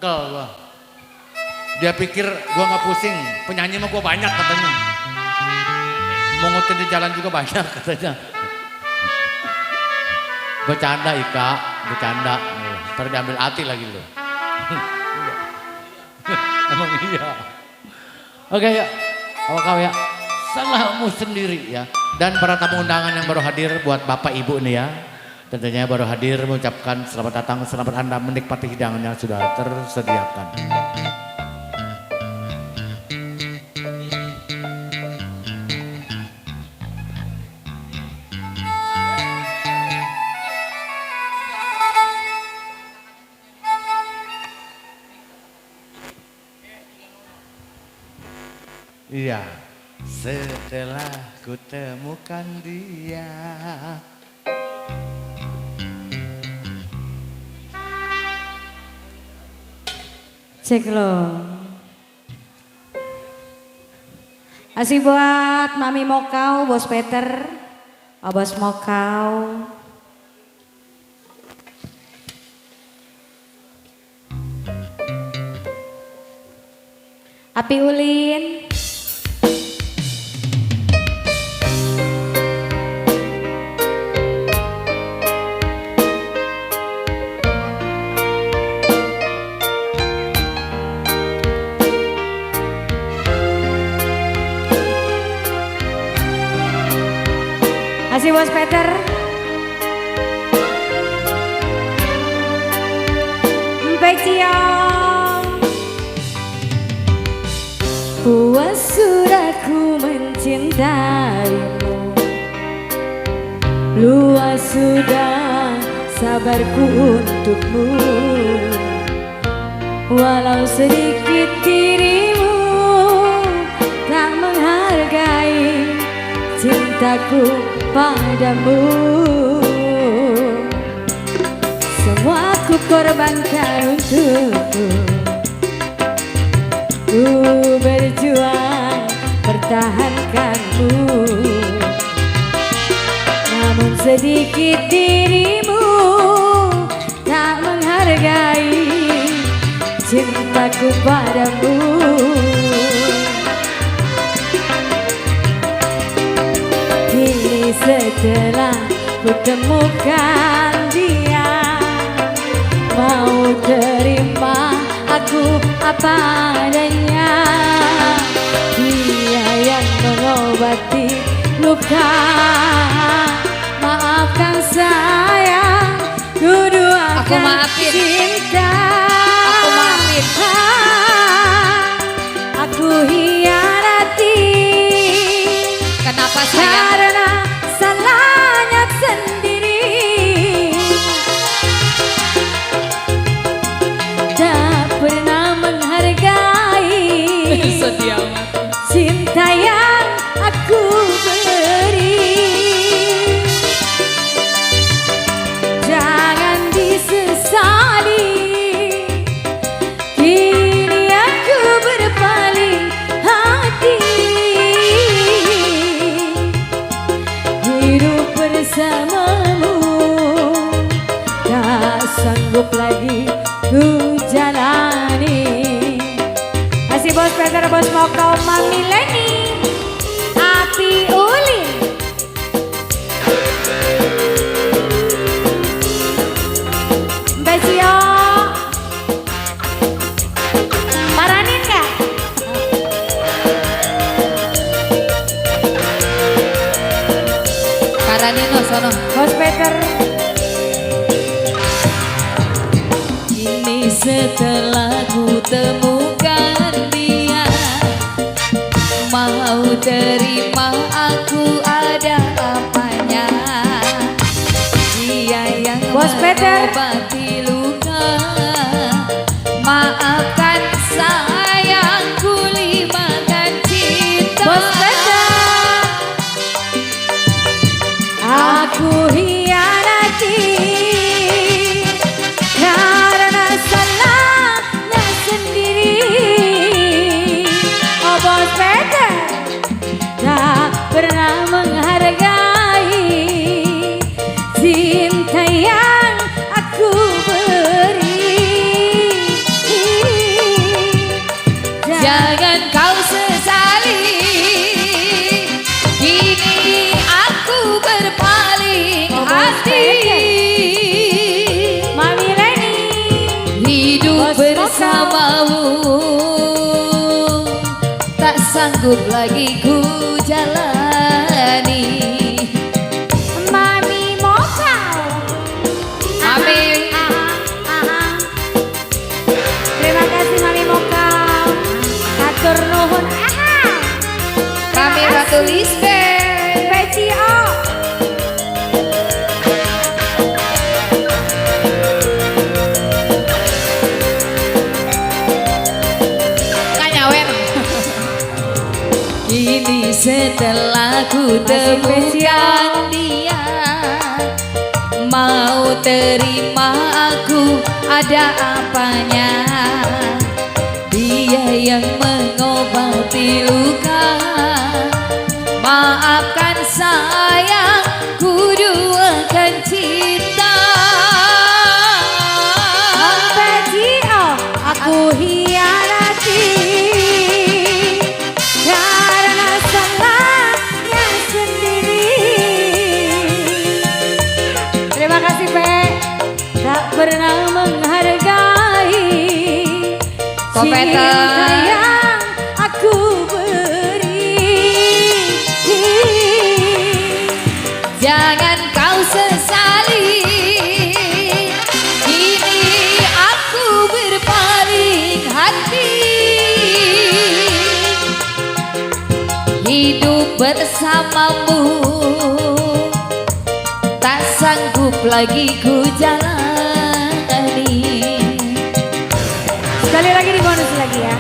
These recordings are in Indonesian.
gua. Dia pikir gua nggak pusing, penyanyi mah gua banyak katanya. Mau ngutin di jalan juga banyak katanya. Bercanda Ika, bercanda. Ntar diambil hati lagi lo. Emang iya. Oke ya, awak kau ya. Salahmu sendiri ya. Dan para tamu undangan yang baru hadir buat Bapak Ibu nih ya. Tentunya baru hadir mengucapkan selamat datang, selamat Anda menikmati hidangan yang sudah tersediakan. Iya, setelah ku temukan dia. Cek lo. Asih buat Mami Mokau, Bos Peter, Bos Mokau. Api Ulin. Masih Bos Peter. Mbak Ciong. Puas sudah ku mencintaimu, luas sudah sabarku untukmu. Walau sedikit dirimu tak menghargai cintaku padamu, semua ku korbankan untukmu. Ku berjuang pertahankanmu, namun sedikit dirimu tak menghargai cintaku padamu. Setelah ku temukan dia, mau terima aku apa adanya. Dia yang mengobati luka, maafkan sayang, ku duakan cinta. Aku maafin. Aku hianati. Kenapa sayang? Karena salahnya sendiri, tak pernah menghargai cinta yang aku beri. Jangan disesali, kini aku berpaling hati. Hidup bersamamu tak sanggup lagi ku jalani. Masih Bos Peter, Bos Mokau, Mami Leni, Api Ulin. Mbak Cio, maranin gak? Karanino sono. Bos Peter. Ini setelah ku temukan dia, mau terima aku ada apanya. Dia yang Bos Peter. mengobati luka, maafkan sayang, ku limpahkan cinta. Bos Peter. Aku hianati karena salahnya sendiri. Oh Bos Peter, tak pernah menghargai cinta yang aku Bos bersamamu. Tak sanggup lagi ku jalani. Mami Mokau. Mami. Terima kasih Mami Mokau. Atur nuhun. Kami Ratu Lisbeth. PCO. Kini setelah ku temukan dia, mau terima aku ada apanya. Dia yang mengobati luka. Maafkan sayang, ku duakan cinta. PCO. Aku hianati karena salahnya sendiri. Terima kasih Pe. Tak pernah menghargai Kompeter. cinta yang aku beri. Jangan kau sesali. Kini aku berpaling hati. Hidup bersamamu tak sanggup lagi ku jalani. Sekali lagi di bonus lagi ya.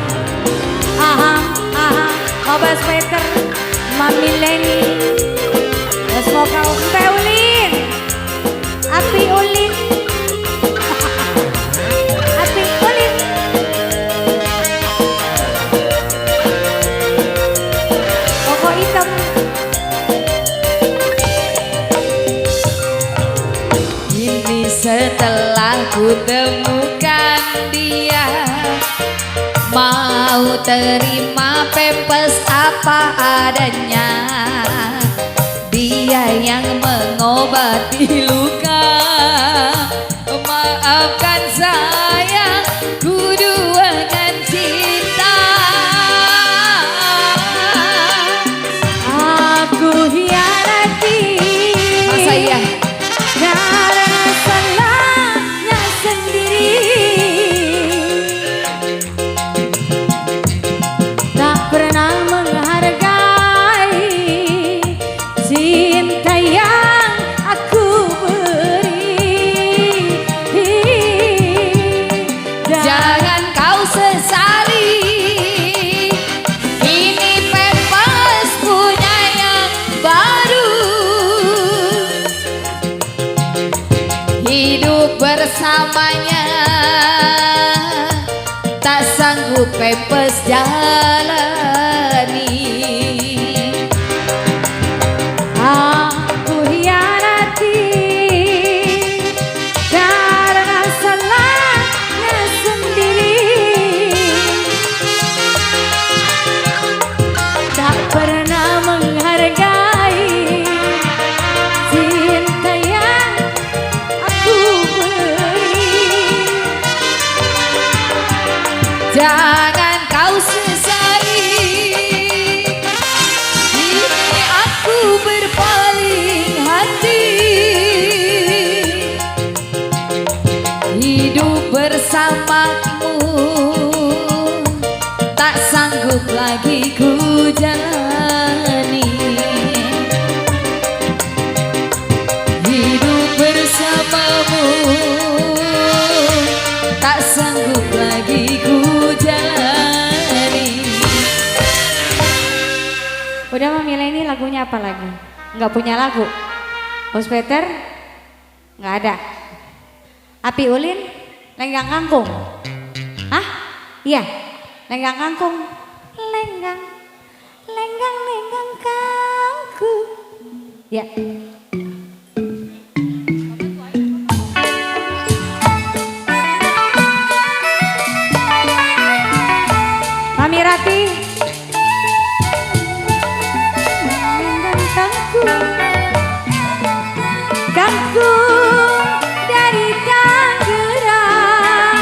Mabas Peter, Mami Leni, semoga Mpe Ulin, Api Ulin, Api Ulin. Koko hitam. Kini setelah ku temukan dia, mau terima pempes apa adanya. Dia yang mengobati luka. Maafkan saya, ku duakan cinta. Aku hianati. Masa iya? Karena salahnya sendiri. Tak pernah menghargai cinta yang aku beri. Jangan kau sesali. Ini pempes punya yang baru. Hidup bersamanya tak sanggup pempes jalani. Aku hianati karena salahnya sendiri. Tak pernah menghargai cinta yang aku beri. Jangan kau sesali. Kini aku berpaling hati. Hidup bersamamu tak sanggup lagi ku jalani. Hidup bersamamu tak sanggup lagi ku jalani. Udah Mami Leni, lagunya apa lagi? Nggak punya lagu. Bos Peter nggak ada. Api Ulin, Lenggang Kangkung. Hah? Iya, Lenggang Kangkung. Lenggang, lenggang, lenggang kangkung. Ya. Mami Rati. Lenggang kangkung. Kangkung dari Tangerang.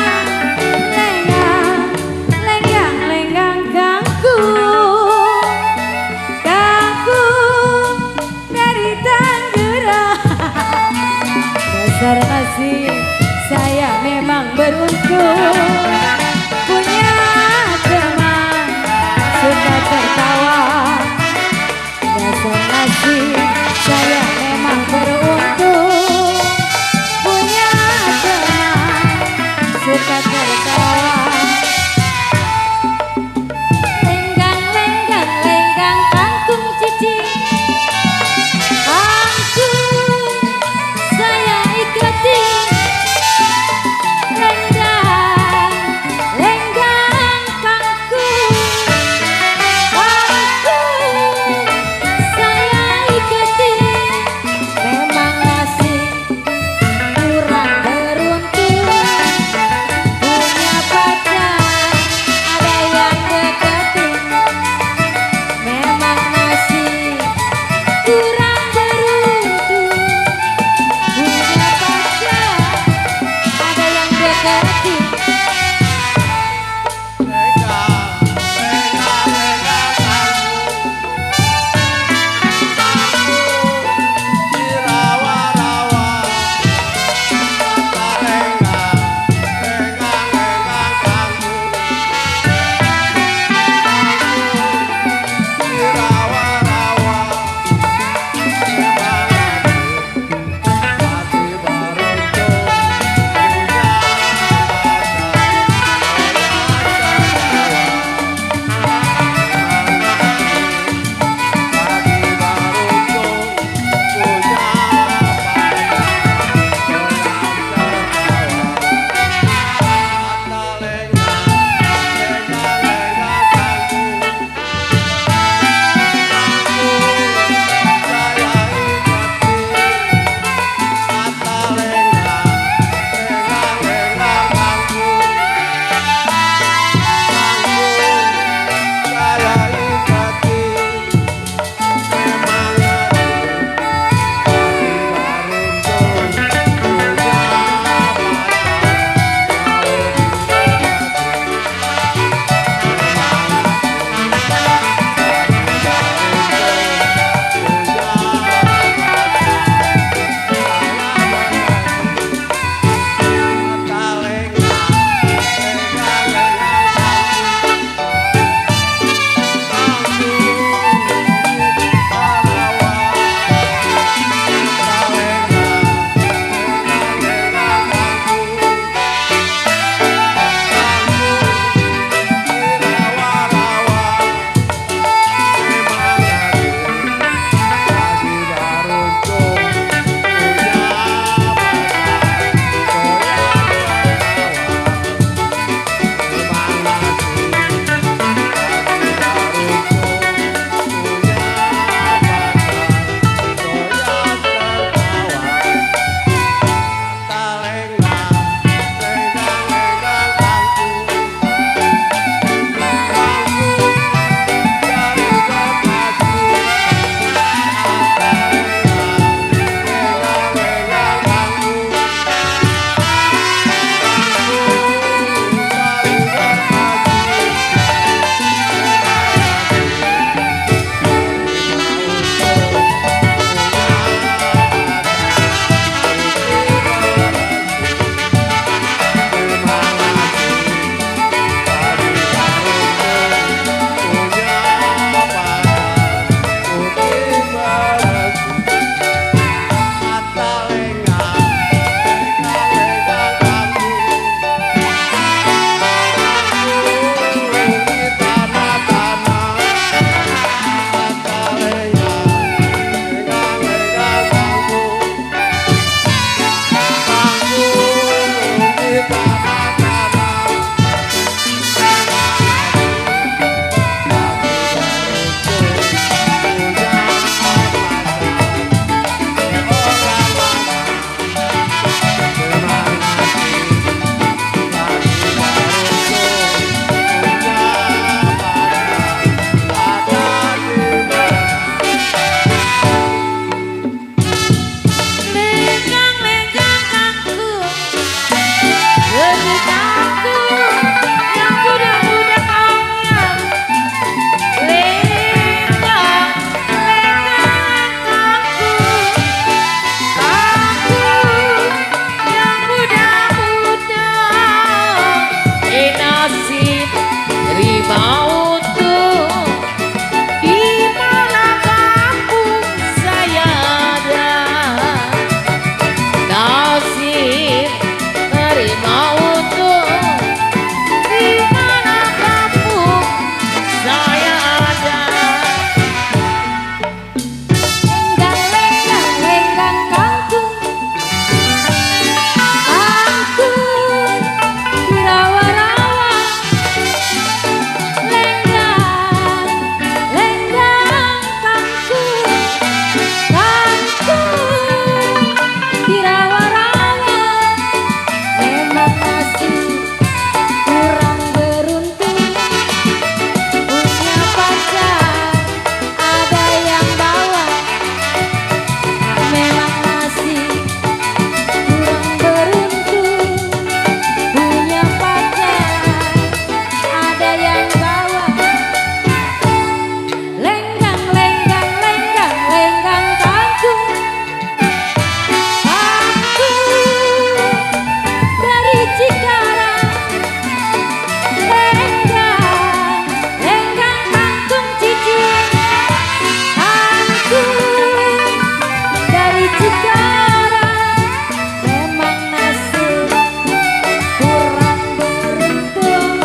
nasib rimautu di mana kampung saya ada. Nasib rimautu di mana kampung saya ada. Lenggang kangkung, kangkung di rawa-rawa. Lenggang kangkung, kangkung di rawa-rawa. Memang nasib kurang beruntung, punya pacar ada yang bawa. Memang nasib kurang beruntung, punya pacar ada yang bawa. Lenggang kangkung, kangkung dari Cikarang. Lenggang kangkung cici, kangkung dari Cikarang. Memang nasib kurang beruntung,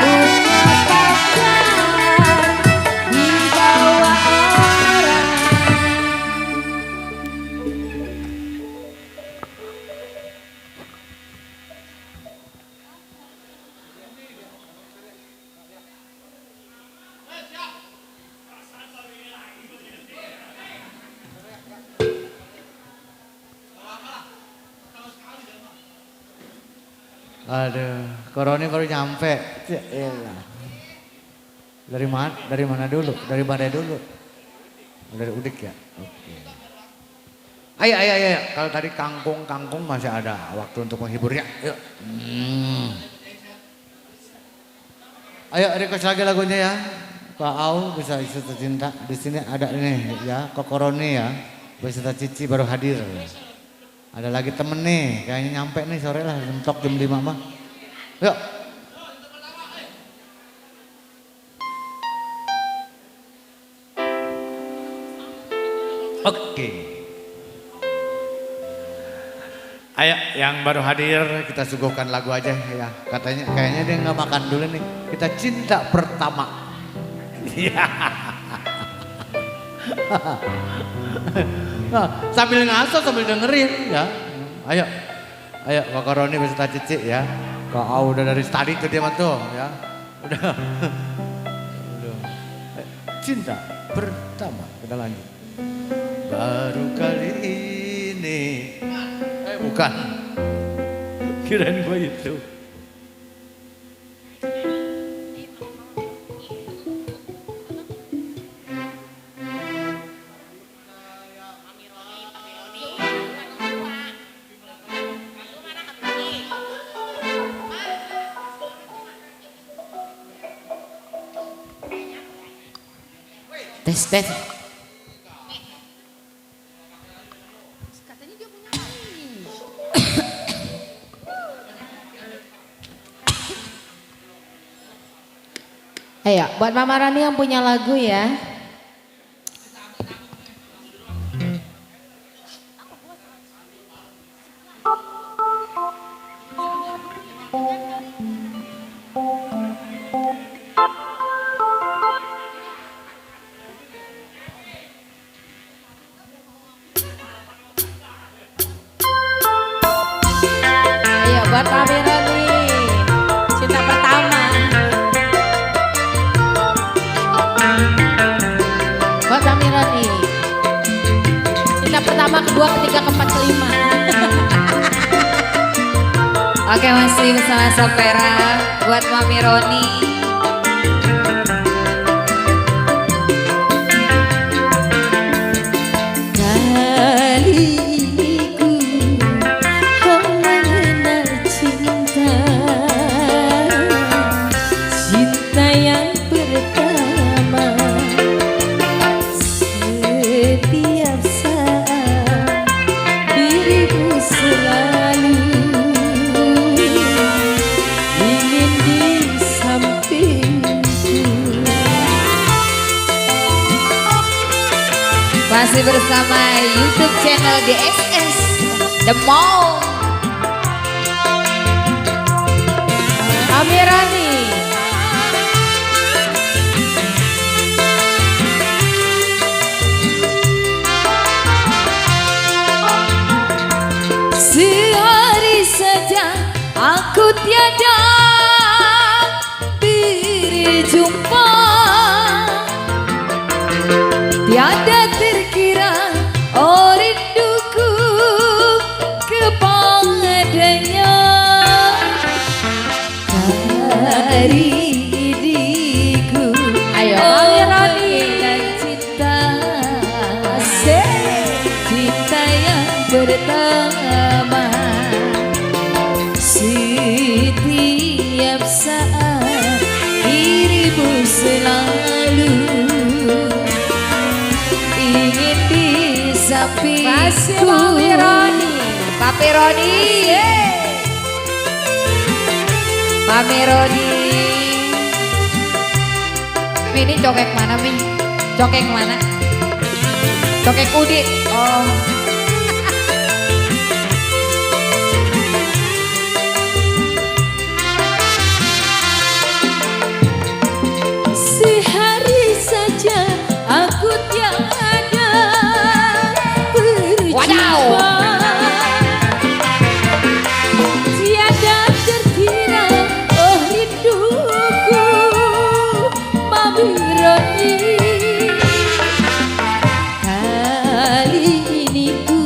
punya pacar dibawa orang. Aduh, Koroni baru nyampe. Yaelah. Dari mana? Dari mana dulu? Dari Badai dulu. Dari Udik ya. Oke. Ayo. Kalau tadi kangkung masih ada waktu untuk menghibur ya. Yuk. Ayo request lagi lagunya ya. Kak Au bisa Wisata Cinta. Di sini ada nih ya, Kok Koroni ya. Wisata Cici baru hadir. Ada lagi temen nih, kayaknya nyampe nih sore lah, mentok jam 5 mah. Yuk. Oke. Ayo yang baru hadir kita suguhkan lagu aja ya. Katanya kayaknya dia nggak makan dulu nih. Kita cinta pertama. Iya. Nah, sambil ngaso sambil dengerin ya. Ayo Kak Koroni beserta Cici ya. Kak Au udah dari tadi tuh dia mah tuh ya. Udah. Cinta pertama kita lanjut. Baru kali ini. Bukan. Kirain gue itu. Tes. Ayo, buat Mama Rani yang punya lagu ya. Ayo buat Mama Rani, cinta pertama. Buat Mami Rani, cinta pertama, kedua, ketiga, keempat, kelima. Oke, masih bersama Sopera buat Mami Roni. Kali ini ku mengenal cinta, cinta yang pertama. Setiap saat dirimu selalu Masih bersama YouTube channel DXS The Mall. Amirani. Sehari saja aku tiada berjumpa, tiada terkira oh rinduku kepadanya. Dari diriku Ayo, Amirani dan cinta, cinta yang pertama. Setiap saat dirimu selalu ingin di sampingku. Papi Roni. Papi Roni. Papi Roni. Ini cokek mana Mi? Cokek mana? Cokek Udi. Oh. Sehari saja aku tiada berjumpa, tiada terkira oh rinduku Mami Roni. Kali ini ku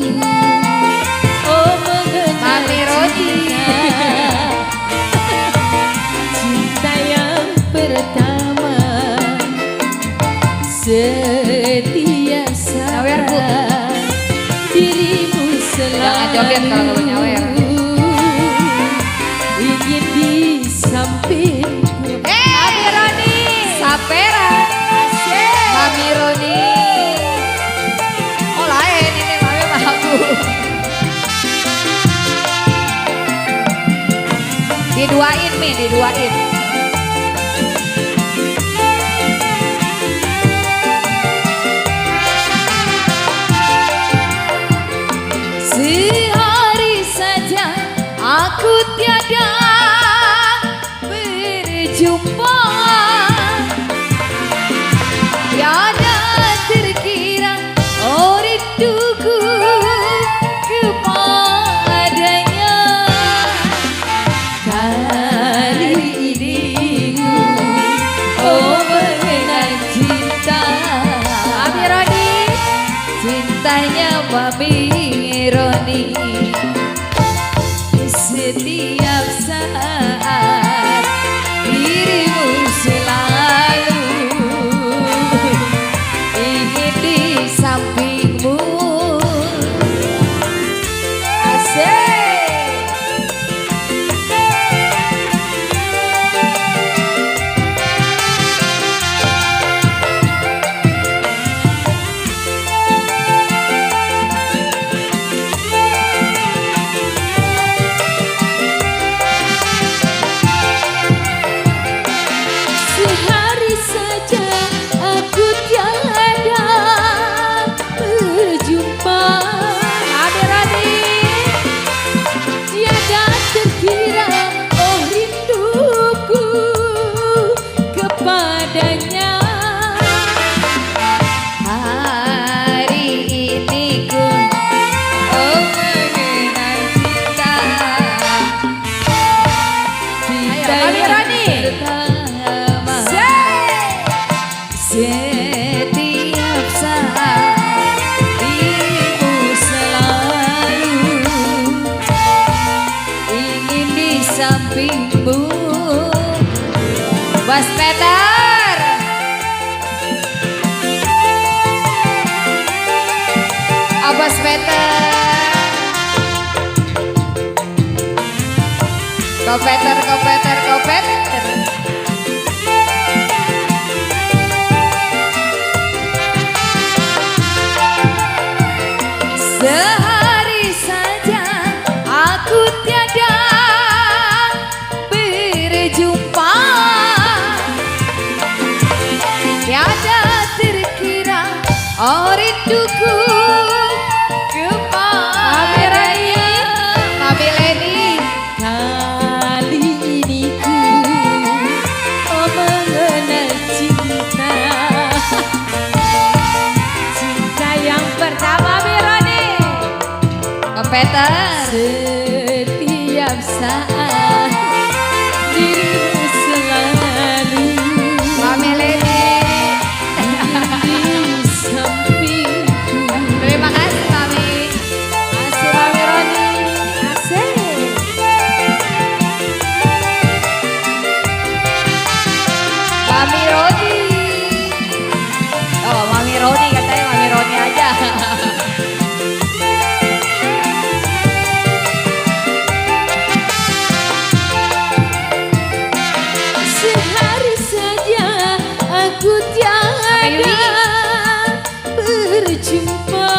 oh mengenal Mami Roni. cinta yang pertama. Setiap Nyawer, Bu. saat dirimu selalu Jangan joget kalau nggak mau nyawer. ingin di sampingku. Mami Roni. Sapera. Mami Roni. Oh lain ini Mami aku. Diduain Mi, diduain. Sehari saja aku tiada berjumpa, tiada terkira oh rinduku kepadanya. Kali ini ku oh mengenal cinta. Mami Roni. Cintanya Mami Roni. Setiap saat dirimu selalu ingin di sampingmu. Asik. Sehari saja aku tiada berjumpa, Amirani. tiada terkira oh rinduku kepadanya. Hari ini ku oh mengenal cinta, cinta Ayo, yang Rani. pertama. Setiap saat dirimu selalu ingin di sampingmu. Bos Peter. Oh, Bos Peter. Ko Peter, ko Peter, ko Peter. Sehari saja aku tiada berjumpa, tiada terkira oh rinduku Peter. Setiap saat dirimu selalu Mami Lady. di sampingku. Terima kasih Mami. Asik Mami Roni. Asik. Mami Roni. Oh Mami Roni katanya Mami Roni aja. Sehari saja aku tiada berjumpa.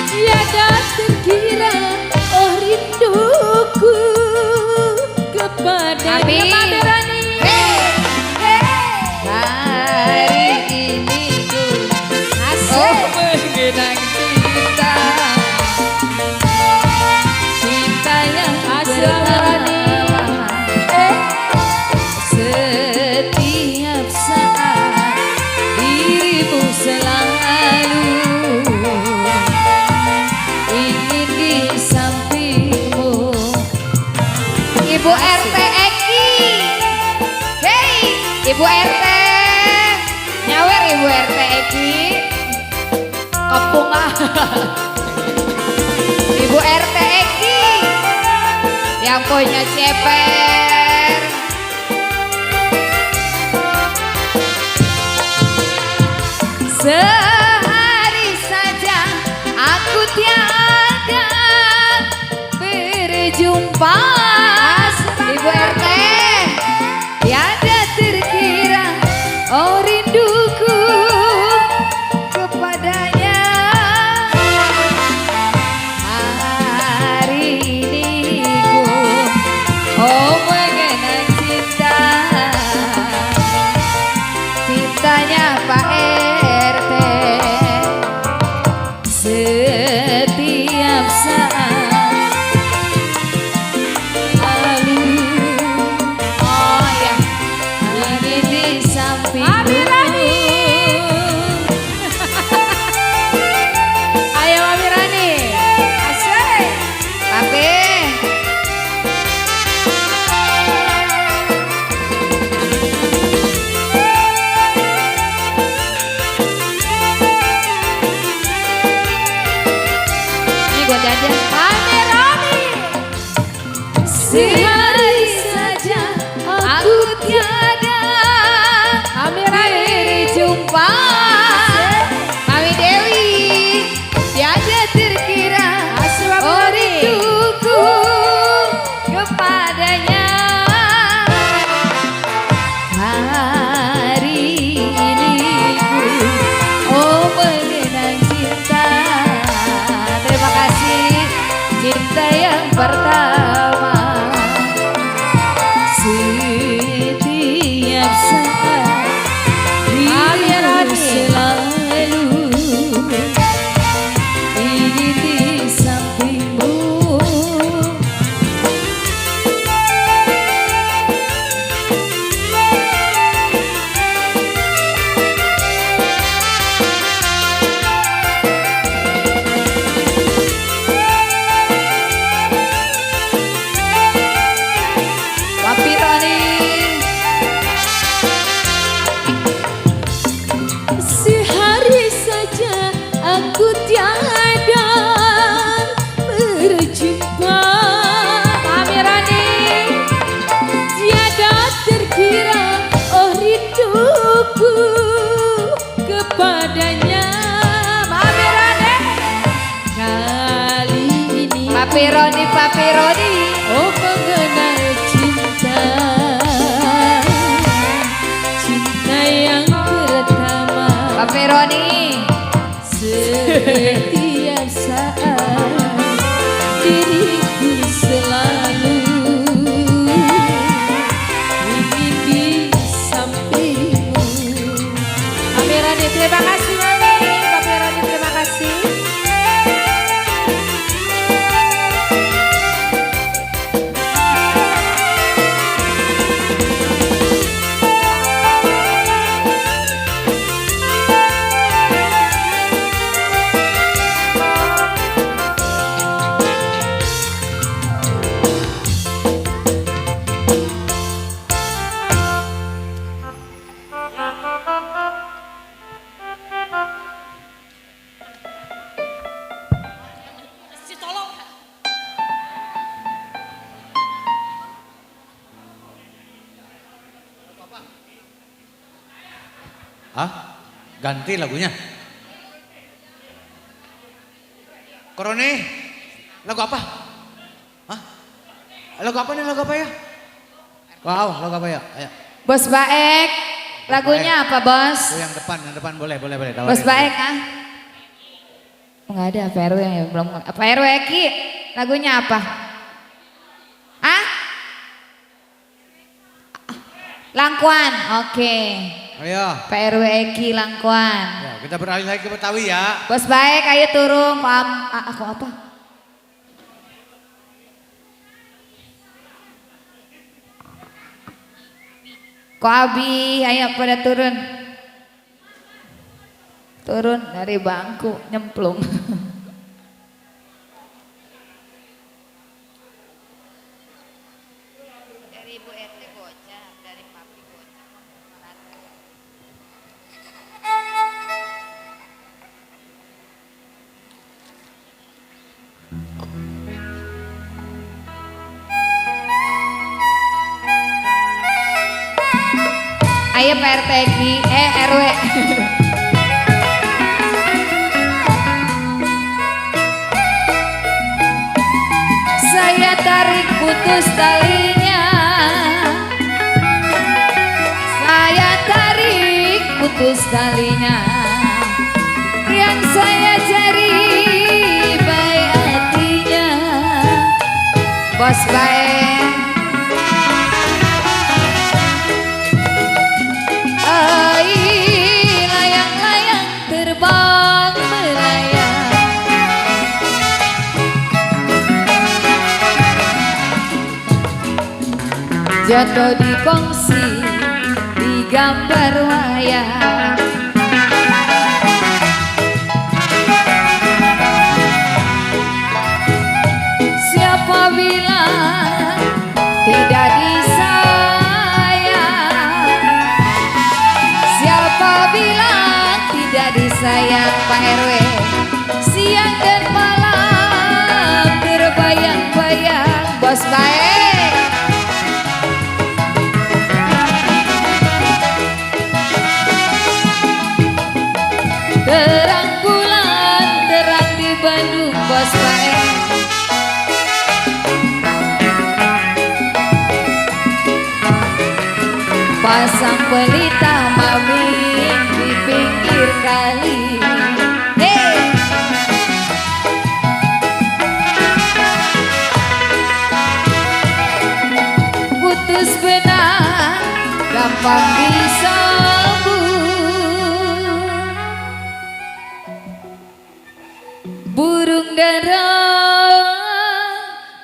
Tiada terkira oh rinduku kepada Mami. Mami Rani. Hari ini ku mengenang cinta. Cinta yang pertama. Setiap saat dirimu selalu ingin di sampingmu. Ibu RT Eki. Hei, Ibu RT. Nyawer Ibu RT Eki. Kepung ah. Ibu RT Eki yang punya ceper. Sehari saja aku tiada berjumpa. Ibu RT tiada terkira oh rinduku kepadanya. Hari ini ku oh mengenang cinta. Cintanya Pak RT. Setiap saat lalu. Oh ya, ini di sampingku. Ayo Mami Rani. Asik. Papi. Ini buat jajan. Mami Rani. Sehari saja aku tiada berjumpa. Mami Dewi tiada terkira oh rinduku kepadanya. Hari ini ku oh mengenang cinta. Terima kasih cinta yang pertama. Setiap saat dirimu selalu ingin di sampingmu. Papi Rani. Sehari saja aku tiada berjumpa. Mami Rani. Tiada terkira oh rinduku kepadanya. Mami Rani. Kali ini Papi Roni, Papi Roni. oh mengenal cinta. Cinta yang pertama. Papi Roni. Setiap saat diriku selalu ingin di sampingmu. Papi Roni, terima kasih Mami. Papi Roni, terima kasih. Hah? Ganti lagunya. Korone, lagu apa? Hah? Lagu apa nih, lagu apa ya? Wow, lagu apa ya? Ayo. Bos Baek, lagunya apa bos? Oh, yang depan boleh. Bos Baek ah? Enggak ada Pak RW ya, belum. Pak RW Ki, lagunya apa? Ah? Langkuan, oke. Ayo. Pak RW Ki Langkuan. Ya, kita beralih lagi ke Betawi ya. Bos Baek, ayo turun. Aku apa? Ko Abi, ayo pada turun. Turun dari bangku, nyemplung. Dari Ibu RT gocap, dari Papi gocap. Ayo Pak RT Ki, RW. Saya tarik putus talinya. Saya tarik putus talinya. Yang saya cari baik hatinya. Bos baik. Layang-layang terbang melayang. Jatuh di kongsi di gambar wayang. Siapa bilang tidak disayang? Siapa bilang tidak disayang Pak RW? Siang dan malam terbayang-bayang. Bos baik. Terang bulan, terang di Bandung, bos baik. Pasang pelita mami di pinggir kali. Hey! Putus benang, gampang disambung. Burung dara,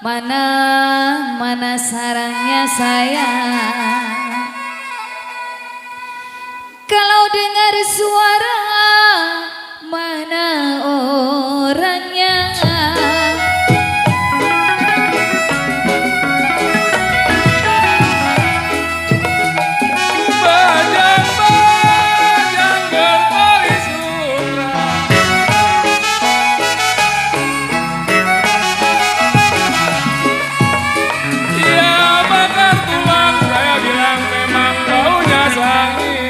mana sarangnya sayang. Kalau dengar suara, mana orangnya? Bajang-bajang bertali sutra. Dia bakar tulang, saya bilang memang baunya sangi.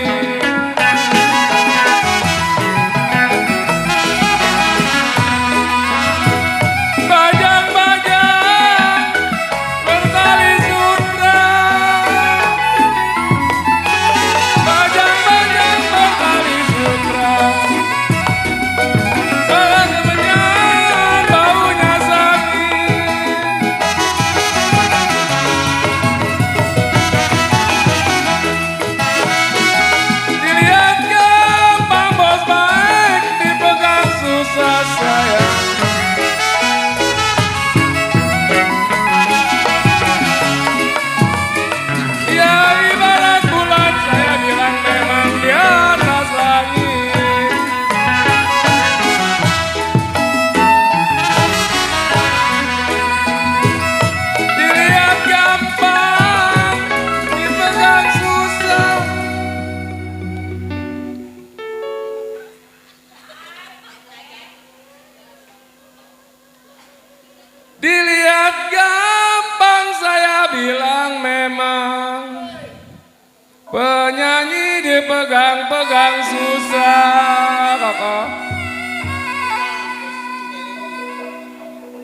dipegang-pegang susah Koko.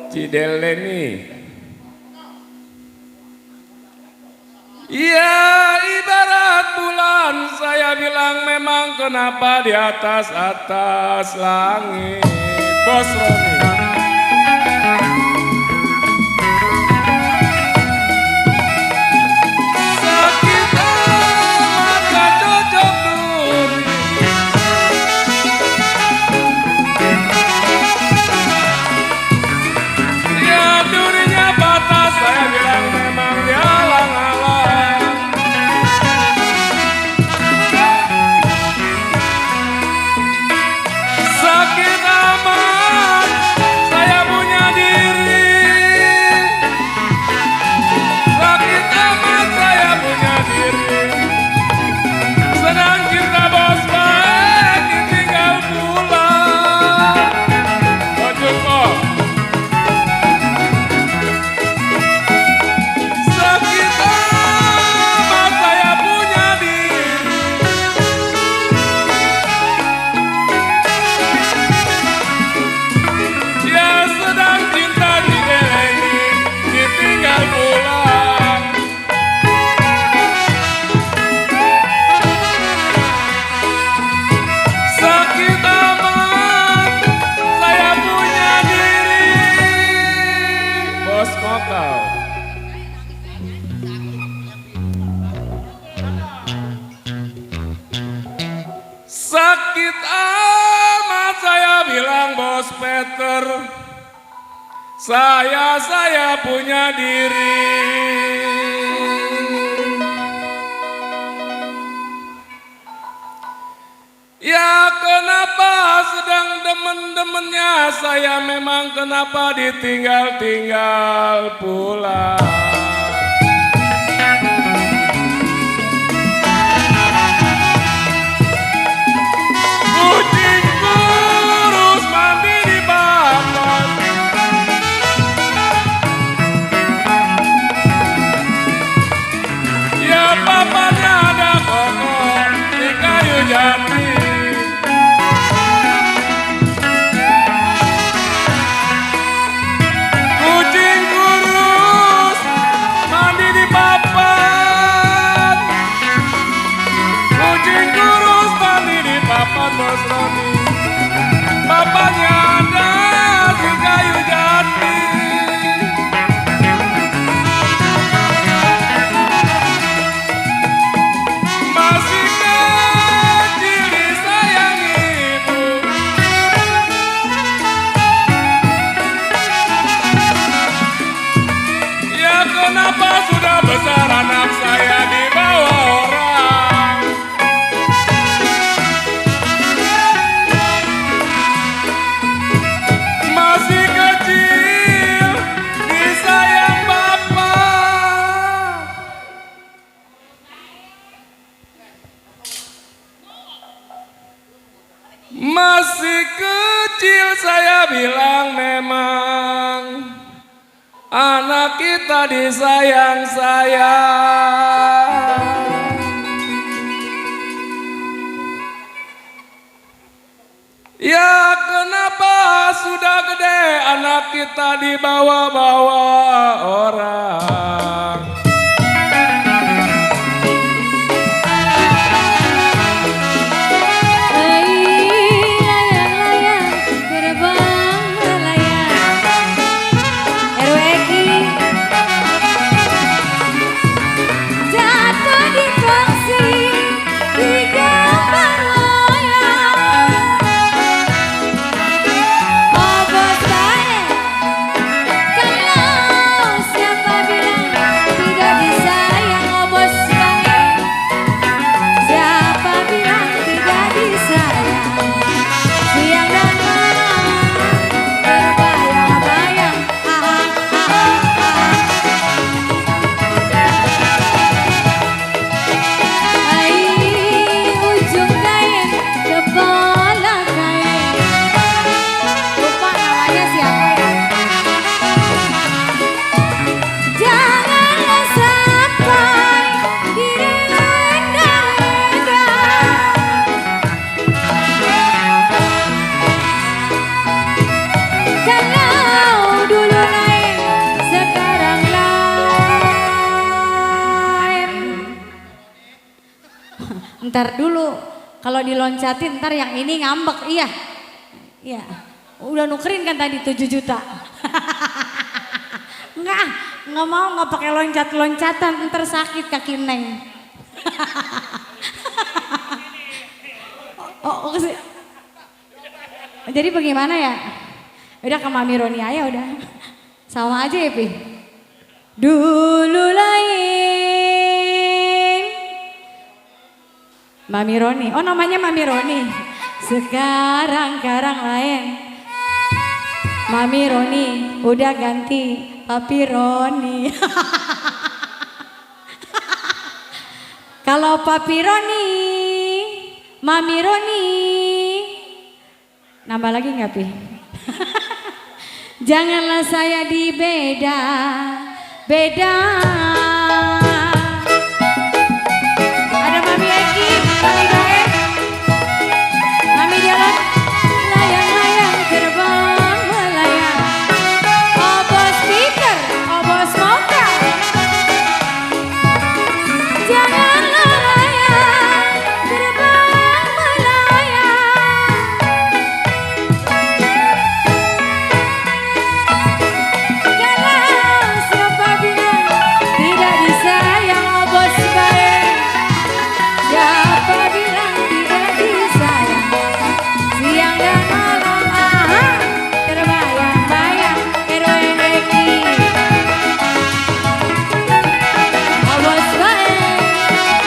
Cideleni. Ya ibarat bulan saya bilang memang kenapa di atas langit. Bos Roni. Sakit amat gak cocok duri. Ya durinya batas saya bilang memang dialang-alang. Sakit amat saya punya diri. Sakit amat saya punya diri. Senang cinta bos baik ditinggal pulang. Lanjut kok. Sakit amat saya punya diri. Ya sedang cinta dideleni ditinggal pulang. Sakit amat saya punya diri. Bos Kokau. Sakit amat saya bilang bos Peter. Saya punya diri. Ya kenapa sedang demen-demennya saya memang kenapa ditinggal-tinggal pulang. Kucing kurus mandi di papan. Ya papannya ada kokok di kayu jati. Kucing kurus mandi di papan. Kucing kurus mandi di papan bos Roni. Papannya ada di kayu jati. Masih kecil disayang ibu. Ya kenapa sudah besar anak saya dibawa orang. Masih kecil disayang bapak. Masih kecil saya bilang memang anak kita disayang-sayang. Ya kenapa sudah gede anak kita dibawa-bawa orang. Layang-layang terbang melayang. RWK jatuh di kongsi di gambar wayang. Oh bos saya, kalau siapa bilang Ntar dulu kalau diloncatin ntar yang ini ngambek, iya. Iya. Udah nukerin kan tadi 7 juta. Enggak mau nggak pakai loncat-loncatan, ntar sakit kaki Neng. Jadi bagaimana ya? Udah ke Mami Roni aja udah. Sama aja ya Pi. Dulu lain Mami Roni. Oh namanya Mami Roni. Sekarang lain. Mami Roni udah ganti Papi Roni. Kalau Papi Roni, Mami Roni, nambah lagi nggak Pi? Janganlah saya dibeda. Ada Mami Eki, Mami Bae, Mami Jalan, layang-layang terbang melayang. Oh bos Peter, oh bos Moka. Janganlah layang terbang melayang. Kalau siapa bilang tidak disayang, oh bos baik. Siapa bilang tidak disayang? Siang dan malam terbayang-bayang RWEKI. Oh bos baik,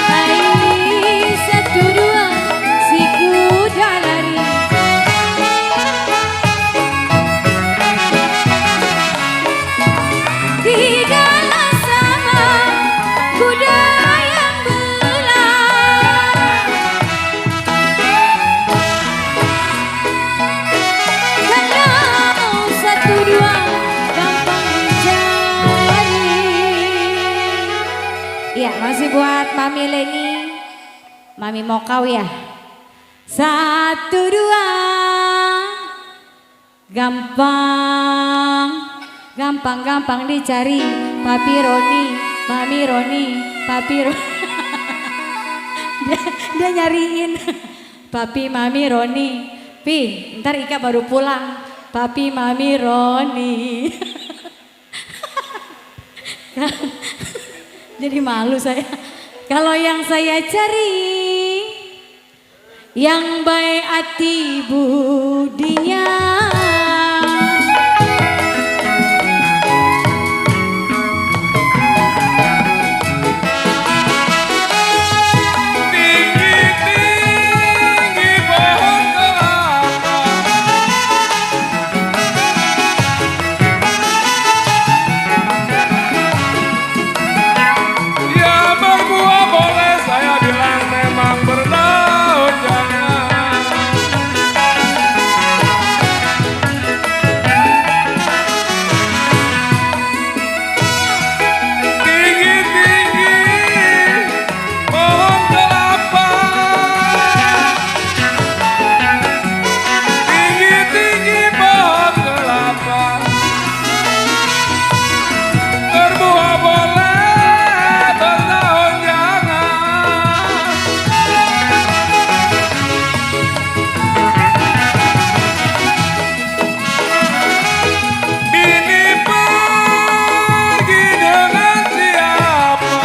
hai 1 2 si kuda lari. Tidaklah sama kuda yang belah. Kalau 1 2 gampang dicari. Iya masih buat Mami Leni, Mami Mokau ya. 1 2 gampang dicari. Papi Roni, Mami Roni, Papi Roni. dia nyariin Papi Mami Roni. Pi, ntar Ika baru pulang. Papi Mami Roni. Jadi malu saya. Kalau yang saya cari, yang baik hati budinya. Tinggi-tinggi pohon kelapa, ya berbuah boleh saya bilang memang berdaun jangan. Tinggi-tinggi pohon kelapa, tinggi-tinggi pohon kelapa, berbuah boleh berdaun jangan. Bini pergi dengan siapa?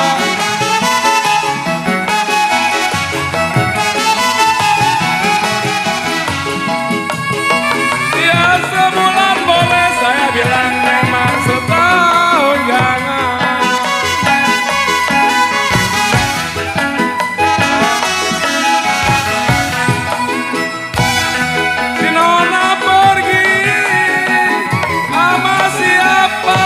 Ya sebulan boleh saya bilang memang setahun jangan. Si Nona pergi sama siapa?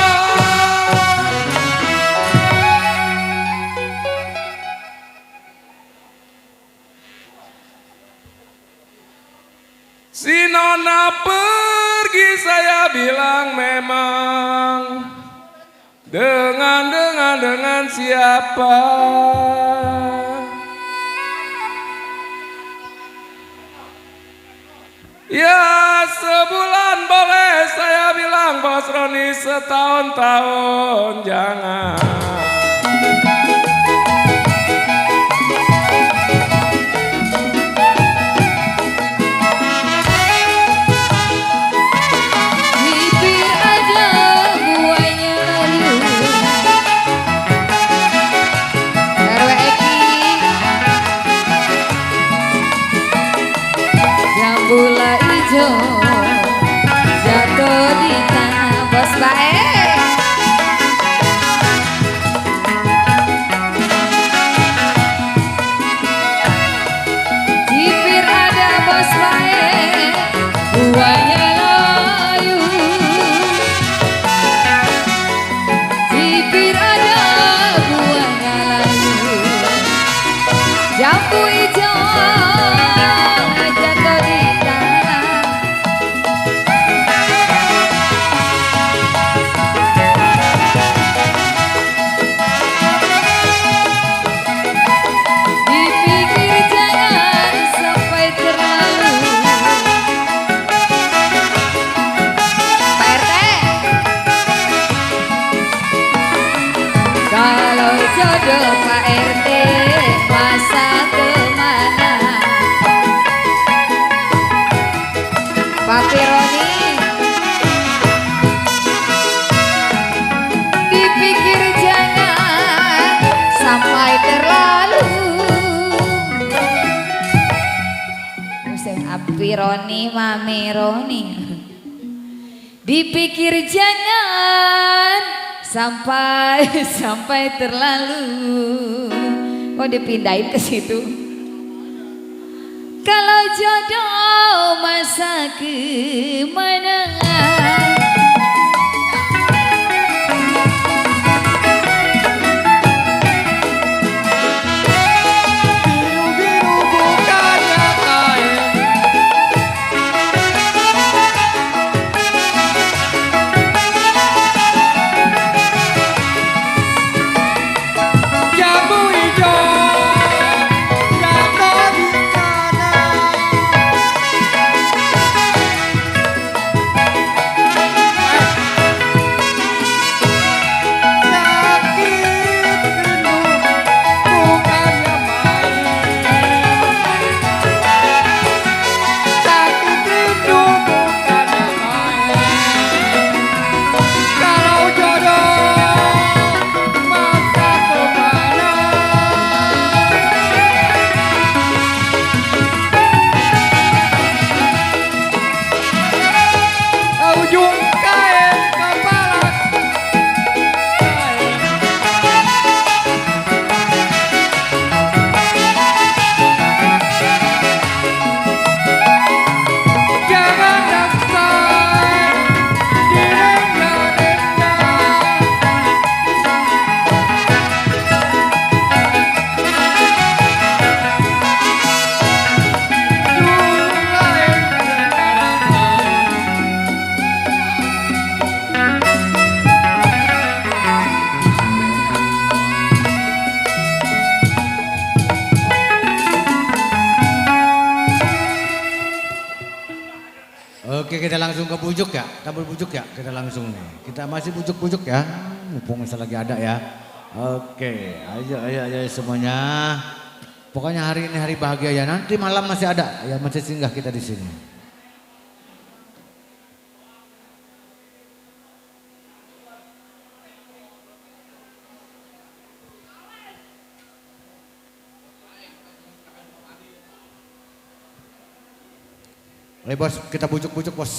Si Nona pergi saya bilang memang dengan siapa? Ya sebulan boleh saya bilang Bos Roni, setahun-tahun jangan. Pak RT masa kemana? Papi Roni dipikir jangan sampai terlalu. Papi Roni, Mami Roni dipikir jangan sampai terlalu. Kok dipindahin ke situ? Kalau jodoh masa kemana? Biru-biru bukannya kain, jambu hijau jatuh di sana. Oke, kita langsung ke bujuk ya, tabel bujuk ya, kita langsung nih. Kita masih bujuk-bujuk ya, mumpung masih lagi ada ya. Oke, ayo semuanya. Pokoknya hari ini hari bahagia ya, nanti malam masih ada, ya masih singgah kita di sini. Ayo bos, kita bujuk-bujuk bos.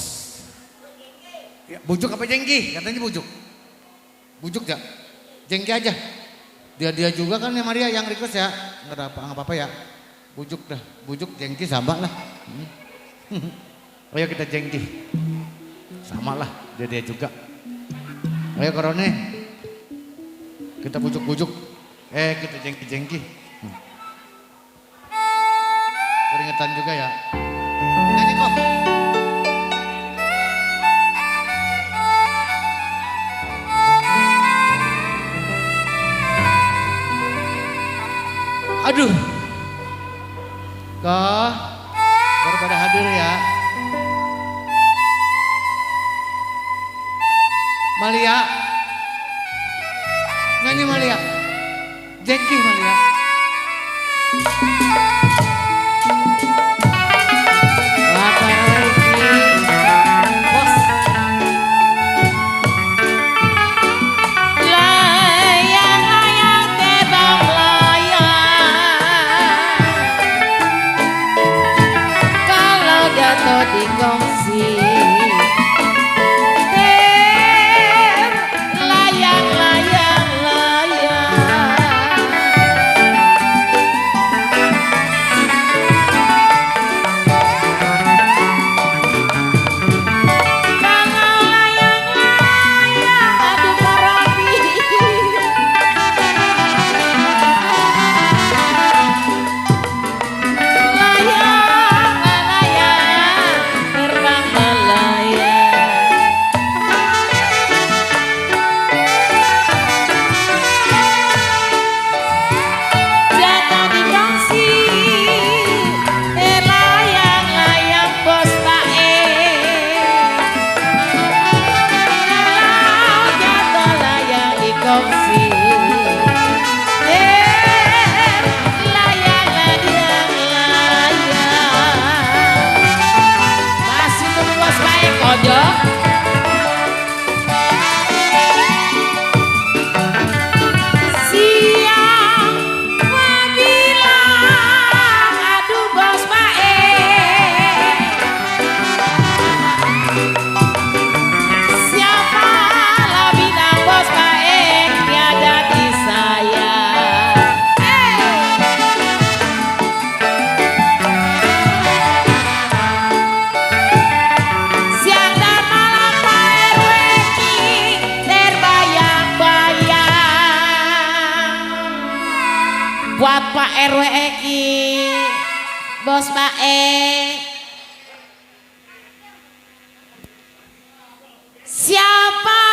Ya, bujuk apa jengki? Katanya bujuk. Bujuk ya? Jengki aja. Dia juga kan ya Maria yang request ya. Nggak ada apa-apa ya. Bujuk dah, bujuk jengki sama lah. Ayo kita jengki. Sama lah, dia juga. Ayo Korone. Kita bujuk-bujuk. Kita jengki-jengki. Keringetan juga ya. Nyanyi kok. Aduh. Kok baru pada hadir ya. Malia. Nyanyi Malia. Jengki Malia. buat Pak RW Eki, Bos Bae. Siapa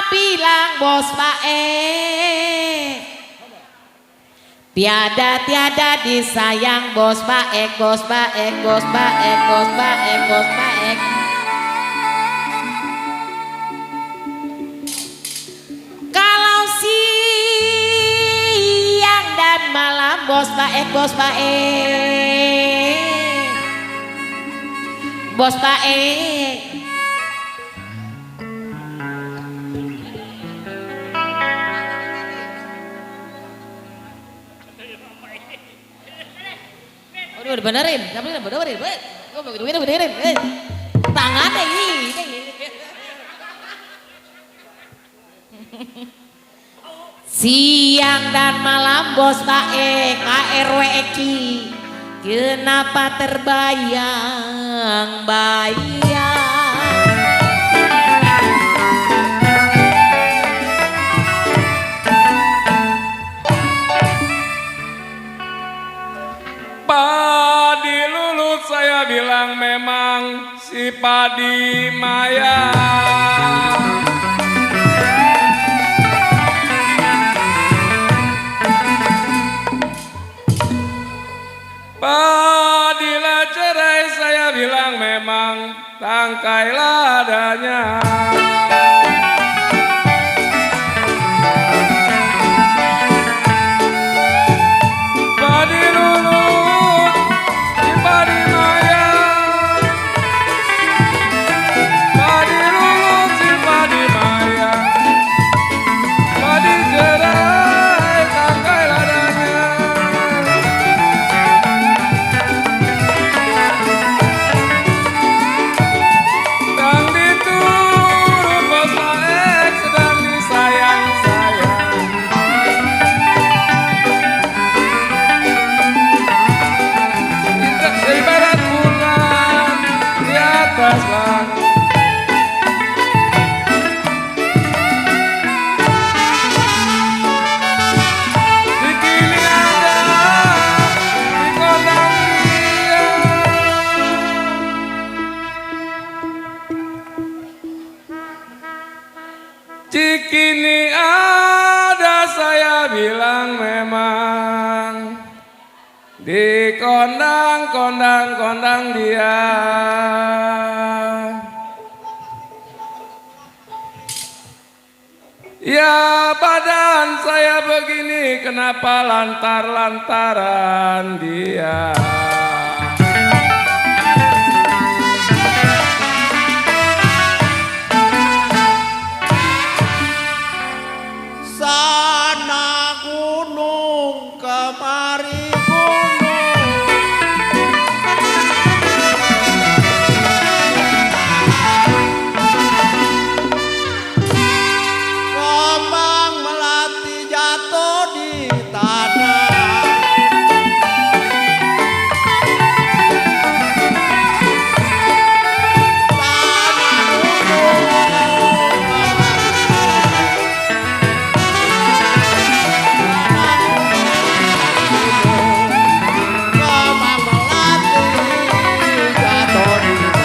bilang Bos Bae tiada disayang Bos Baek, Bos Baek, Bos Baek, Bos Baek, Bos Baek. Kalau siang dan malam Bos Baek, Bos Baek, Bos Baek. Udah benerin, benerin. Tangannya ini. Siang dan malam Bos Baek, KRW Eki, kenapa terbayang-bayang? Padi lulut saya bilang memang si Padi Maya. Padilah cerai saya bilang memang tangkai ladanya. Padi lulut si Padi Maya, Padi lulut si Padi Maya, Padi cerai tangkai ladanya. Sedang diturut Bos Baek, sedang disayang-sayang. Ibarat bulan di atas langit. Di kini ada di kondang dia. Cikini ada saya bilang memang di kondang dia. Ya badan saya begini kenapa lantar-lantaran dia. Sana gunung kemari gunung, kembang melati jatuh di tanah. Sana gunung kembang melati jatuh di tanah.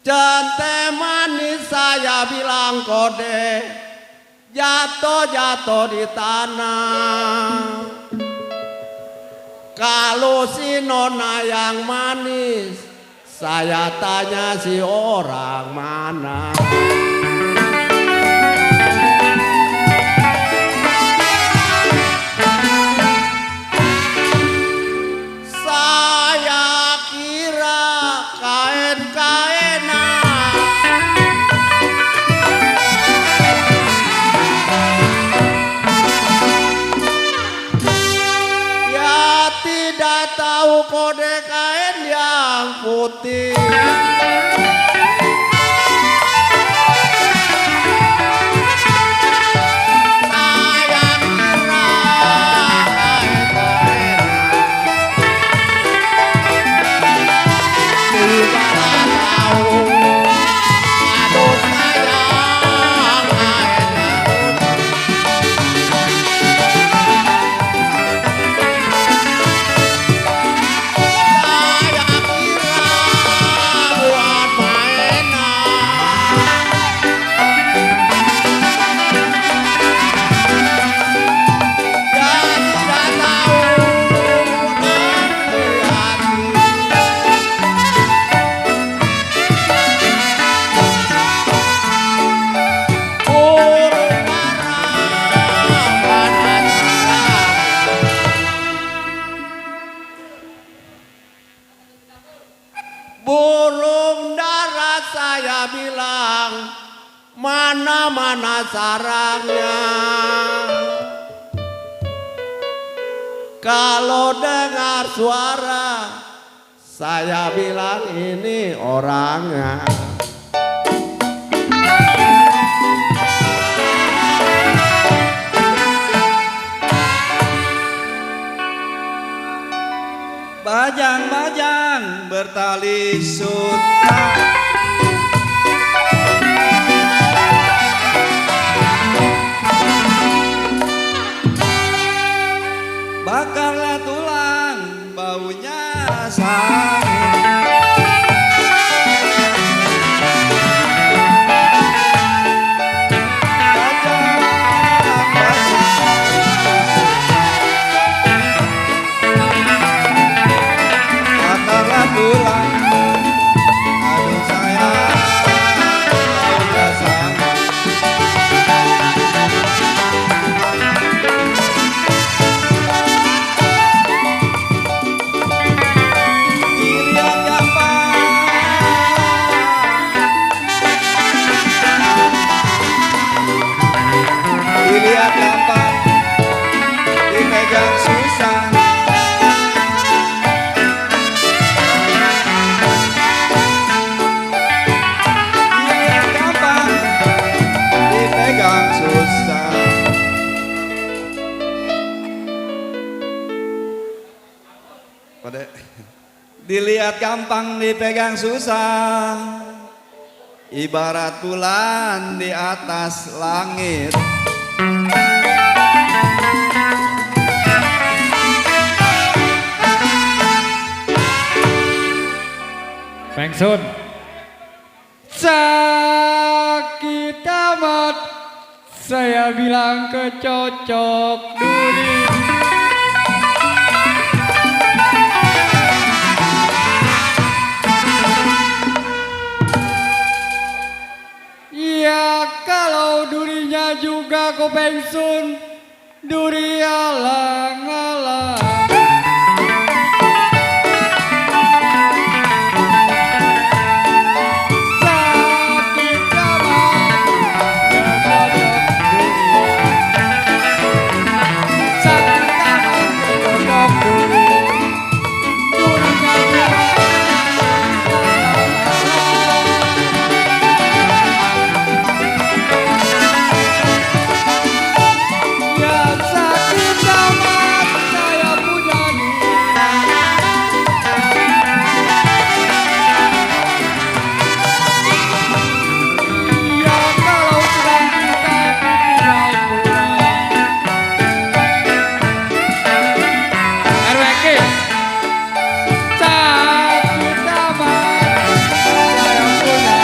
Jante manis saya bilang kode, jatuh di tanah. Kalau si nona yang manis, saya tanya si orang mana. Saya kira kain-kainan putih. Burung darat saya bilang, mana-mana sarangnya. Kalau dengar suara, saya bilang ini orangnya. Bajang-bajang bertali sutra, bakarlah tulang baunya sangit. Bakarlah tulang, aduh sayang, baunya sangit. Dilihat gampang, dilihat gampang, dipegang susah. Dilihat gampang, dipegang susah. Pada dilihat gampang, dipegang susah. Ibarat bulan di atas langit. Pengsun. Sakit amat, saya bilang kecocok duri. Ya kalau durinya juga kau pengsun, duri alang-alang. Sakit amat, kecocok duri. Sakit amat, kecocok duri. Durinya juga ya sakit amat, saya punya diri. Ya kalau sedang kita ditinggal pulang. RWK. Sakit amat, saya punya diri.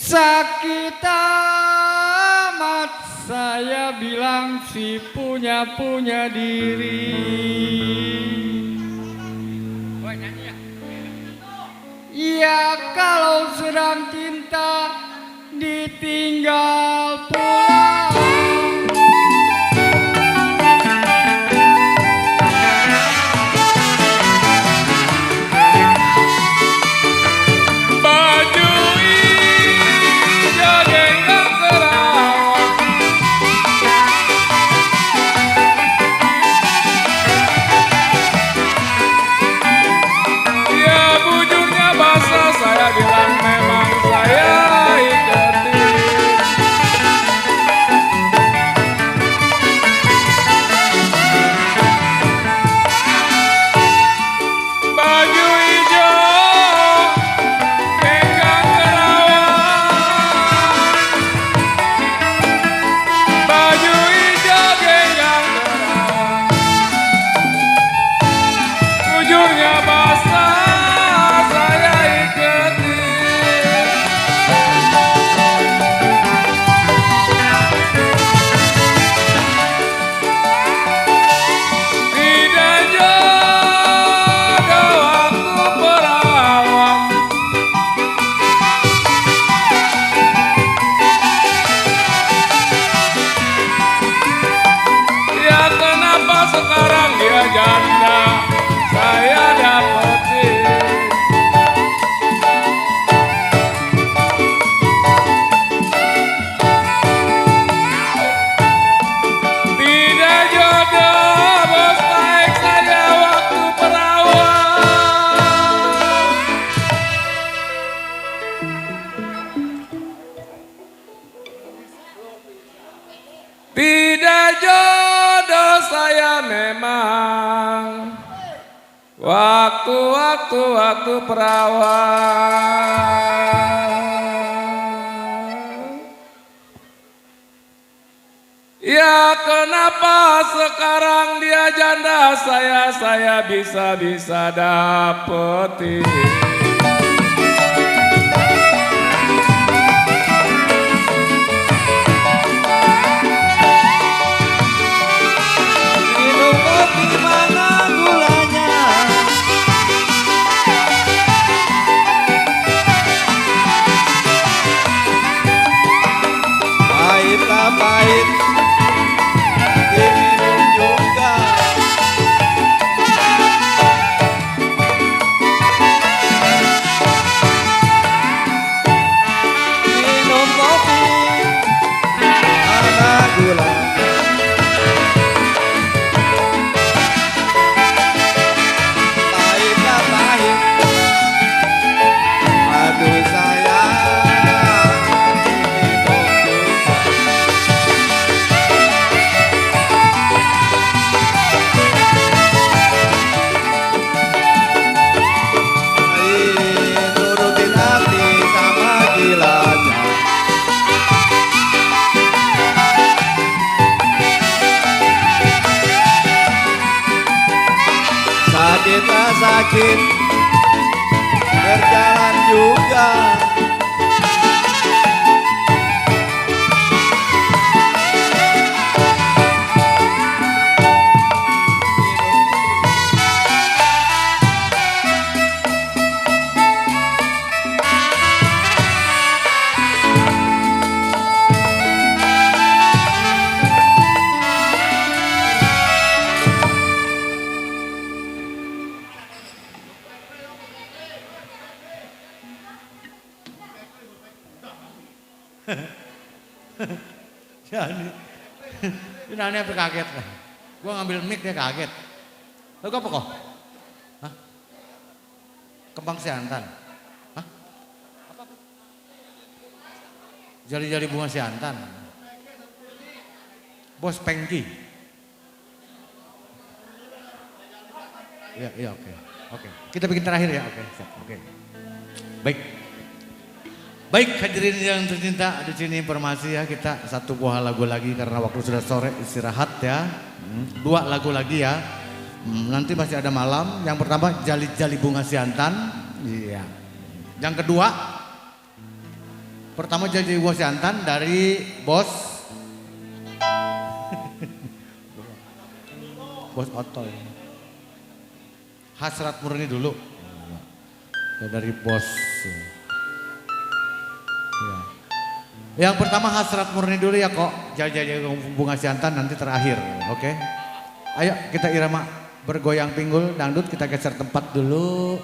Sakit amat, saya bilang si punya diri. Ya kalau sedang cinta ditinggal pulang. Baju hijau jenggot kerawang, Waktu perawan. Ya kenapa sekarang dia janda, saya bisa dapetin. Minum kopi mana gulanya? Pahitlah pahit, diminum juga. Minum kopi mana gula? Pahitlah pahit, aduh sayang, diminum juga. Turutin hati sama gilanya. Sakitlah sakit, berjalan juga. Ya ini nanya sampai kaget lah. Gua ngambil mic dia kaget. Lagu apa kok? Hah? Kembang siantan. Hah? Apa? Jari-jari bunga siantan. Bos Pengki. Iya oke. Oke. Kita bikin terakhir ya. Oke. Siap. Oke. Baik hadirin yang tercinta, di sini informasi ya, kita satu buah lagu lagi karena waktu sudah sore istirahat ya. Dua lagu lagi ya. Nanti masih ada malam. Yang pertama Jali-Jali Bunga Siantan. Iya. Yang kedua pertama Jali-Jali Bunga Siantan dari Bos Bos Otoy. Hasrat Murni dulu. Ya, dari Bos. Ya. Yang pertama Hasrat Murni dulu ya kok. Jali-Jali Bunga Siantan nanti terakhir. Oke. Ayo kita irama bergoyang pinggul dangdut, kita geser tempat dulu.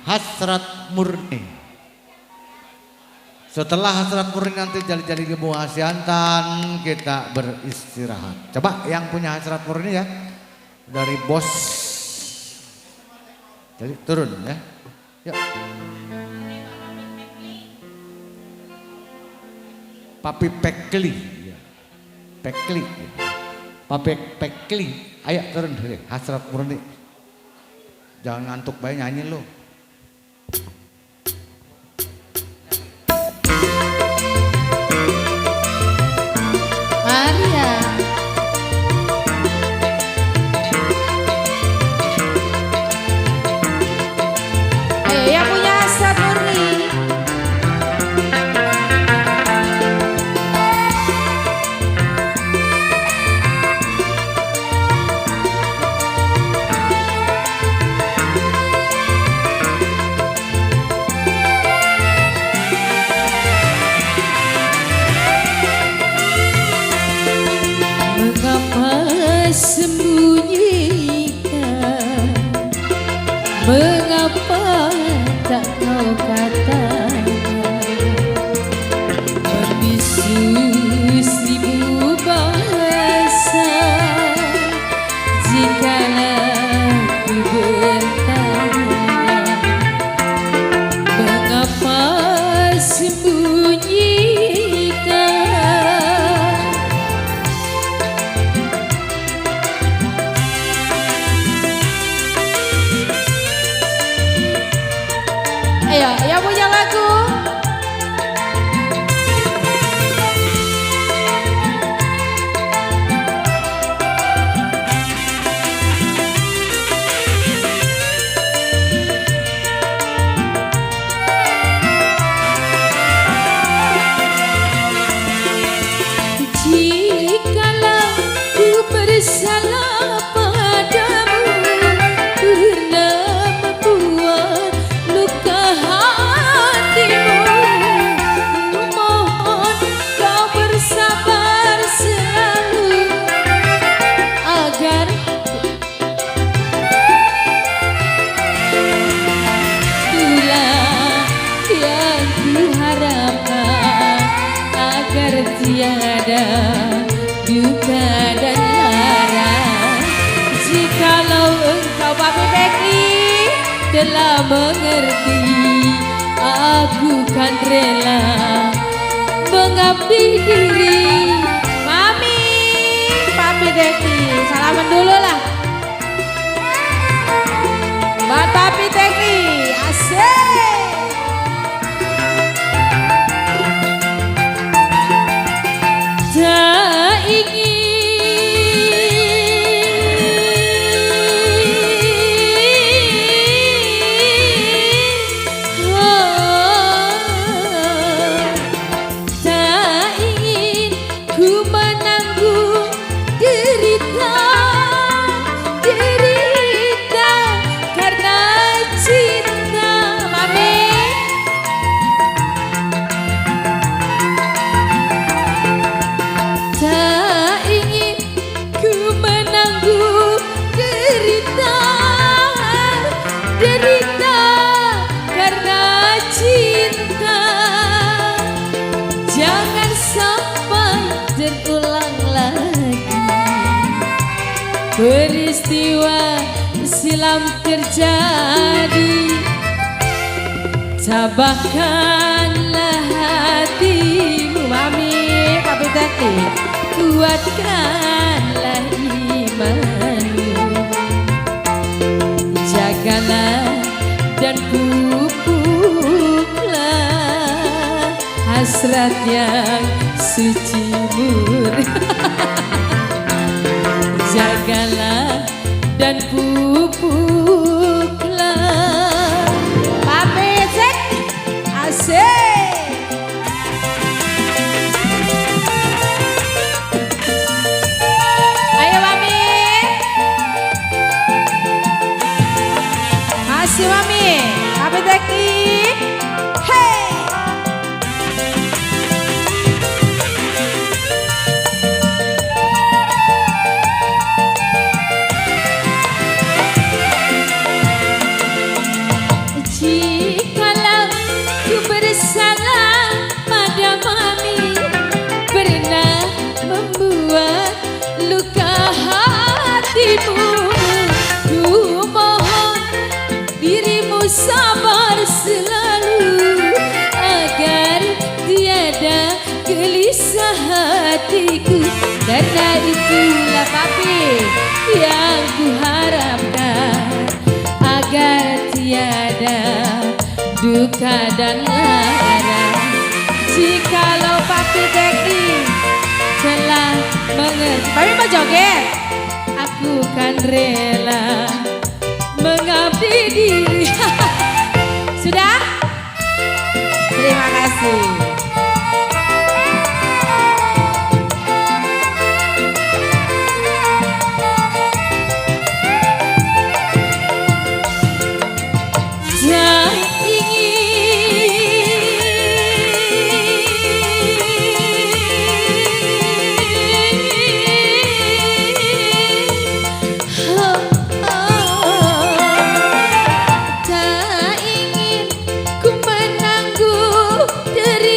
Hasrat Murni. Setelah Hasrat Murni nanti Jali-Jali Bunga Siantan kita beristirahat. Coba yang punya Hasrat Murni ya dari Bos. Jadi turun ya. Yuk. Papi Pekli. Pekli. Papi Pekli. Ayo turun deh. Hasrat Murni. Jangan ngantuk bayi nyanyi lu. Maria. Ayo yang punya hasrat murni. Mengapa sembunyikan? Mengapa tak kau katakan? Membisu seribu bahasa, jikalau ku bertanya, mengapa sembunyikan? yang punya lagu. Jikalau ku bersalah padamu karena membuat luka hatimu, mohon kau bersabar selalu agar itulah yang kuharapkan, agar tiada duka dan lara. Jikalau engkau Papi Becky telah mengerti, aku kan rela mengabdi diri. Mami, Papi Becky, salaman dulu lah. Buat Papi Becky, asik. Tak ingin ku menanggung derita karena cinta. Mami, tak ingin ku menanggung derita karena cinta. Jangan sampai terulang lagi peristiwa silam terjadi. Tabahkanlah hatimu Mami, Papi Tati, kuatkanlah imanmu, jagalah dan pupuklah hasrat yang suci murni. Jagalah dan pupuklah. Papi cek asik. Ayo Mami, masih Mami, Papi Teki. Hey. Jikalau ku bersalah pada Mami, pernah membuat luka hatimu, ku mohon dirimu sabar selalu agar tiada gelisah hatiku. Karena itulah Papi yang kuharapkan, agar tiada duka dan lara. Jikalau Papi Teki telah mengerti, Papi mau joget, aku kan rela mengabdi diri. Sudah? Terima kasih. Tak ingin ku menanggung derita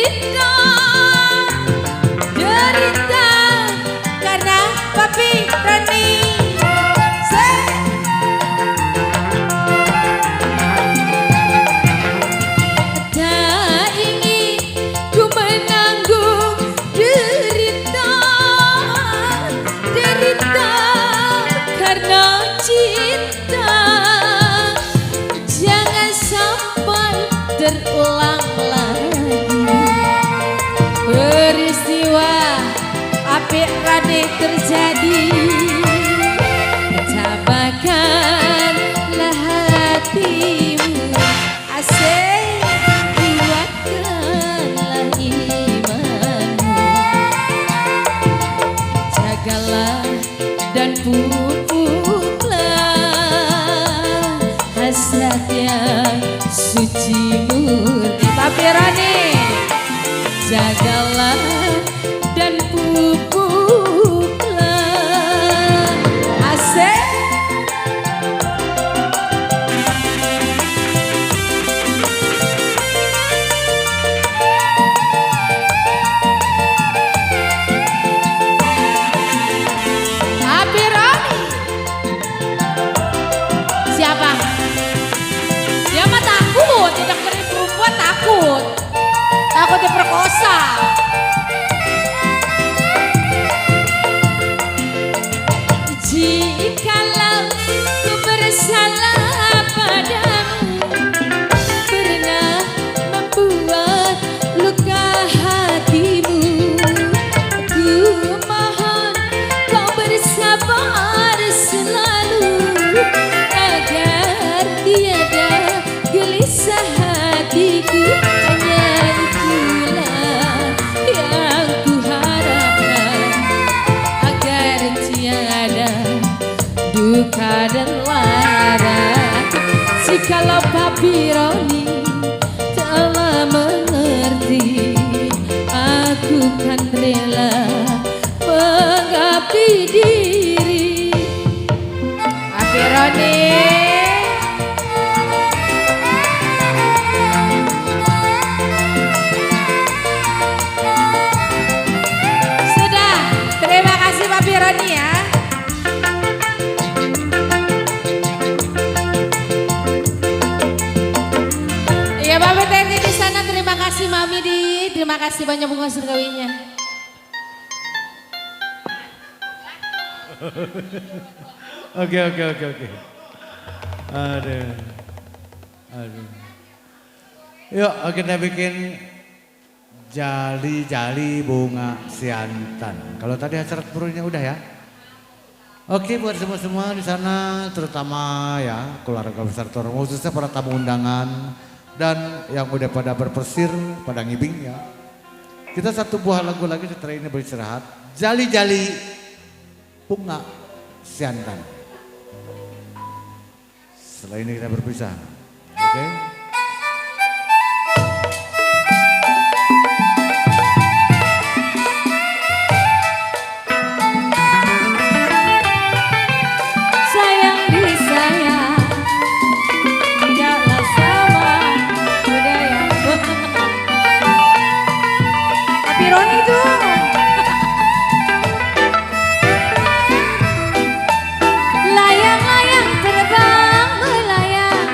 terulang lagi. Peristiwa apik rade terjadi, cabakanlah hatimu, asik kuatkanlah imanmu, jagalah dan pupuklah hasrat yang suci murni. Papi Roni, jagalah dan pupuklah asik. Papi Roni, siapa? Dia mah takut, tidak dari perempuan takut. Takut diperkosa. Jikalau ku bersalah padamu, pernah membuat luka hatimu, ku mohon kau bersabar selalu, agar tiada gelisah hatiku. Hanya itulah yang ku harapkan, agar tiada duka dan lara. Jikalau Papi Roni telah mengerti, aku kan rela mengabdi diri. Papi Roni, sudah, terima kasih Papi Roni ya. Ya Papi Teti di sana, terima kasih Mami di, terima kasih banyak bunga surgawinya. Oke. Aduh. Yuk kita bikin jali-jali bunga siantan. Kalau tadi hasrat burunya udah ya. Oke, buat semua-semua di sana, terutama ya keluarga besar Toro, khususnya para tamu undangan dan yang udah pada berpesir, pada ngibing ya. Kita satu buah lagu lagi setelah ini beristirahat. Jali-jali bunga siantan. Setelah ini kita berpisah. Oke? Sayang disayang, tidaklah sama budaya. Papi Roni tuh. Layang-layang terbang melayang,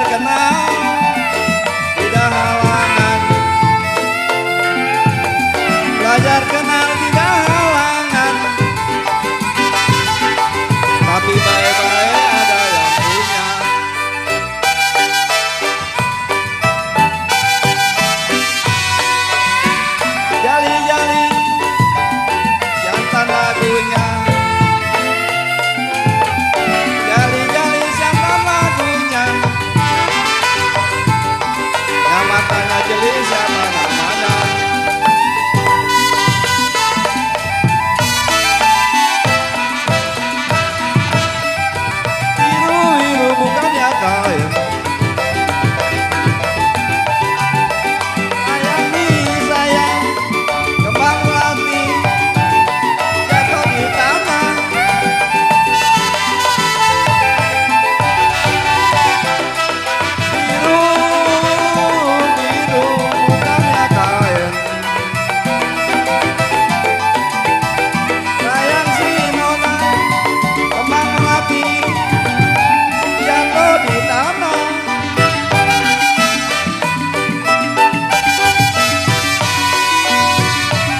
kenal tidak halangan, belajar kenal tidak halangan, tapi baik-baik ada yang punya. Jali-jali jantan lagunya, jali-jali jantan lagunya, yang matanya jeli siapa namanya. Biru-biru bukannya kain, sayang nih sayang, kembang melati jatuh di tanah. Biru-biru bukannya kain, sayang si nona, kembang melati jatuh di tanah.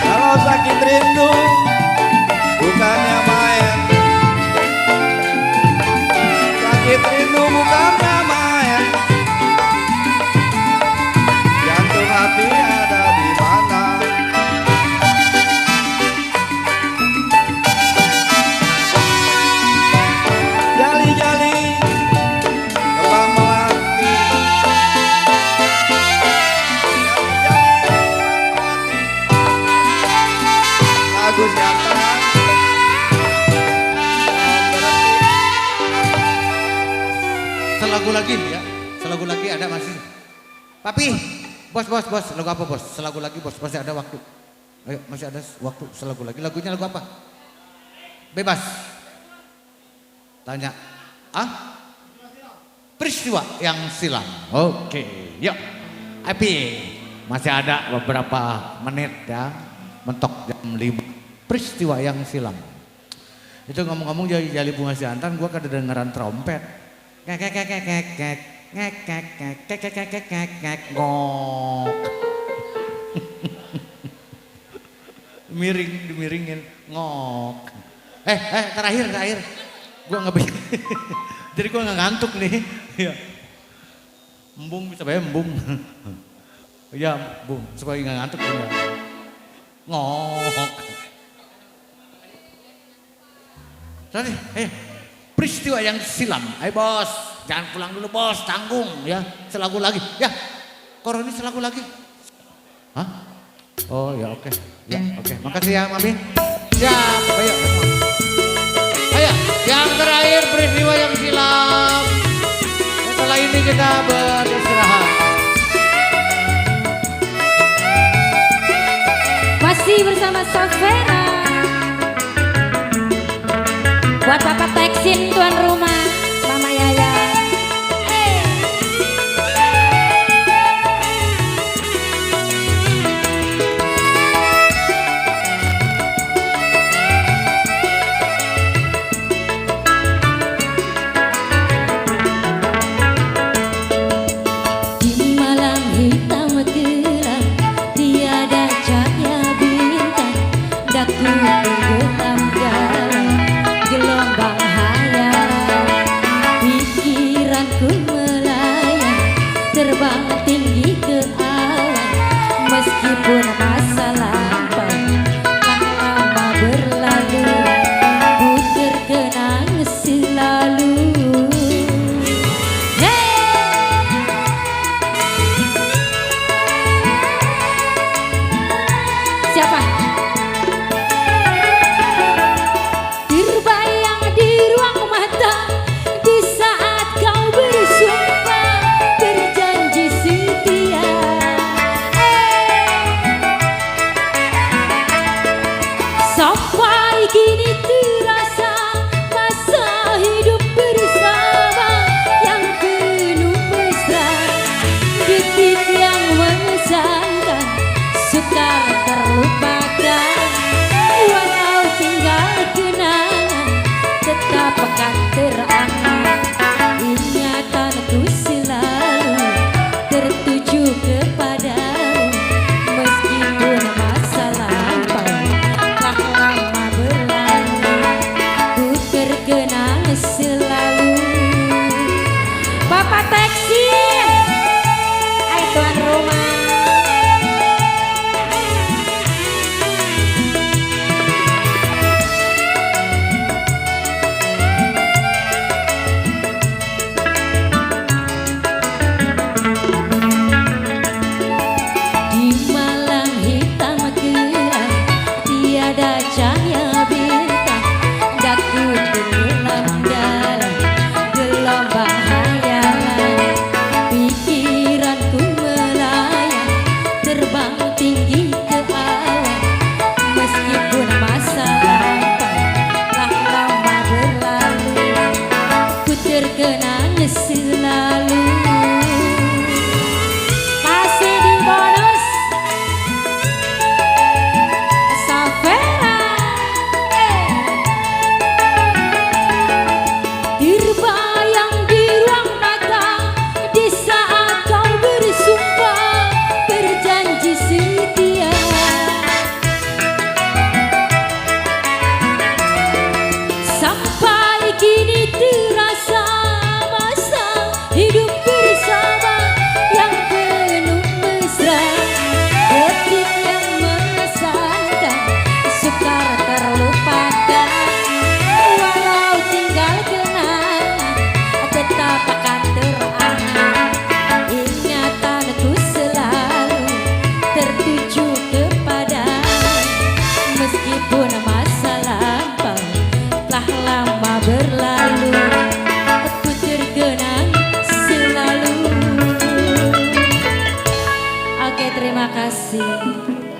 Kalau sakit rindu bukannya main, sakit rindu bukannya main, jantung hati ada di mana. Jali-jali kembang melati, lagu siapa? Selagu lagi ya, selagu lagi ada masih. Papi, bos, lagu apa bos? Selagu lagi bos, masih ada waktu. Ayo, masih ada waktu selagu lagi. Lagunya lagu apa? Bebas. Tanya, peristiwa yang silam. Oke, yuk. Api, masih ada beberapa menit ya, mentok jam 5. Peristiwa yang silam. Itu ngomong-ngomong Jali Bunga Siantan, gua kedengeran trompet. Ngok. Miring, dimiringin, ngok. Terakhir. Gua nggak bisa. Jadi gua nggak ngantuk nih. Iya. Embung bisa bayar embung. Iya, embung supaya nggak ngantuk juga. Ngok. Tadi, peristiwa yang silam. Ayo bos, jangan pulang dulu bos, tanggung ya. Selagu lagi, ya. Koroni selagu lagi. Hah? Oh ya oke. Ya oke. Makasih ya Mami. Siap. Ayo, yang terakhir peristiwa yang silam. Setelah ini kita beristirahat. Masih bersama Safera. Buat Bapak Teksin tuan rumah, Mama Yaya. Di malam hitam gelap, tiada cahaya bintang, daku tenggelam dalam gelombang hayalan. Pikiranku melayang, terbang tinggi ke awan, meskipun masa lampau telah lama berlalu, ku terkenang selalu. Siapa? Terbayang di ruang mata di saat kau bersumpah berjanji setia. Meskipun masa lampau telah lama berlalu, aku tergenang selalu. Oke, terima kasih.